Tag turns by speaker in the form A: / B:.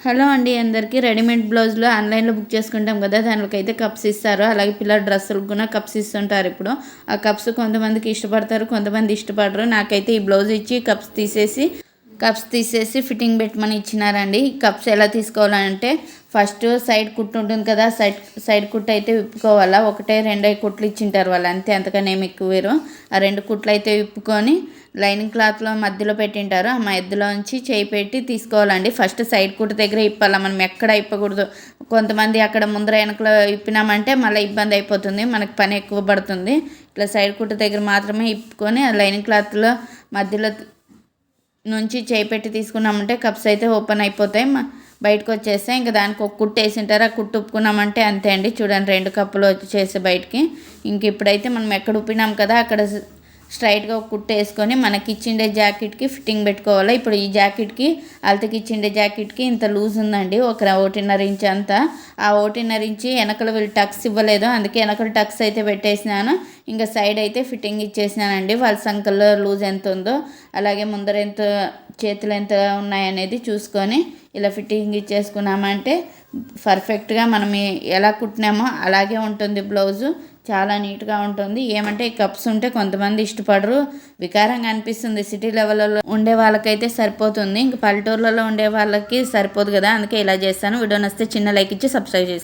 A: Hello అండి అందరికీ. Readymade బ్లౌజులు ఆన్లైన్లో బుక్ చేసుకుంటాం కదా, దానికైతే కప్స్ ఇస్తారు. అలాగే పిల్లల డ్రెస్సులకు కూడా కప్స్ ఇస్తుంటారు. ఇప్పుడు ఆ కప్స్ కొంతమందికి ఇష్టపడతారు, కొంతమంది ఇష్టపడరు. నాకైతే ఈ బ్లౌజ్ ఇచ్చి కప్స్ తీసేసి ఫిట్టింగ్ పెట్టమని ఇచ్చినారండి. ఈ కప్స్ ఎలా తీసుకోవాలంటే ఫస్ట్ సైడ్ కుట్టు ఉంటుంది కదా, సైడ్ కుట్టు అయితే విప్పుకోవాలా. ఒకటే రెండే కుట్లు ఇచ్చింటారు వాళ్ళు, అంతే, అంతకన్నా ఏమి ఎక్కువ వేరు. ఆ రెండు కుట్లు అయితే విప్పుకొని లైనింగ్ క్లాత్లో మధ్యలో పెట్టింటారు. ఆ మధ్యలోంచి చేయి పెట్టి తీసుకోవాలండి. ఫస్ట్ సైడ్ కుట్టు దగ్గర ఇప్పాలా, మనం ఎక్కడ ఇప్పకూడదు. కొంతమంది అక్కడ ముందర వెనకలో ఇప్పినామంటే మళ్ళీ ఇబ్బంది అయిపోతుంది, మనకి పని ఎక్కువ పడుతుంది. ఇట్లా సైడ్ కుట్టు దగ్గర మాత్రమే ఇప్పుకొని ఆ లైనింగ్ క్లాత్లో మధ్యలో నుంచి చేయి పెట్టి తీసుకున్నామంటే కప్స్ అయితే ఓపెన్ అయిపోతాయి, బయటకు వచ్చేస్తే ఇంకా దానికి ఒక కుట్టు వేసింటారు. ఆ కుట్టు ఉప్పుకున్నామంటే అంతే అండి. చూడండి, 2 కప్పులు వచ్చేసి బయటికి. ఇంక ఇప్పుడైతే మనం ఎక్కడ ఉప్పినాం కదా అక్కడ స్ట్రైట్గా ఒక కుట్టు వేసుకొని మనకి ఇచ్చిండే జాకెట్కి ఫిట్టింగ్ పెట్టుకోవాలి. ఇప్పుడు ఈ జాకెట్కి అలతకి ఇచ్చిండే జాకెట్కి ఇంత లూజ్ ఉందండి, 1.5 ఇంచ్ అంతా. ఆ 1.5 ఇంచ్ వెనకలు వీళ్ళు టక్స్ ఇవ్వలేదు, అందుకే వెనకలు టక్స్ అయితే పెట్టేసినాను. ఇంకా సైడ్ అయితే ఫిట్టింగ్ ఇచ్చేసినానండి. వాళ్ళ సంకల్లో లూజ్ ఎంత ఉందో, అలాగే ముందర ఎంత, చేతులు ఎంత ఉన్నాయనేది చూసుకొని ఇలా ఫిట్టింగ్ ఇచ్చేసుకున్నామంటే పర్ఫెక్ట్గా మనం ఎలా కుట్టినామో అలాగే ఉంటుంది బ్లౌజు. చాలా నీట్గా ఉంటుంది. ఏమంటే ఈ కప్స్ ఉంటే కొంతమంది ఇష్టపడరు, వికారంగా అనిపిస్తుంది. సిటీ లెవెల్లో ఉండే వాళ్ళకైతే సరిపోతుంది, ఇంక పల్లెటూర్లలో ఉండే వాళ్ళకి సరిపోదు కదా, అందుకే ఇలా చేస్తాను. వీడియో నచ్చితే చిన్న లైక్ ఇచ్చి సబ్స్క్రైబ్ చేస్తాను.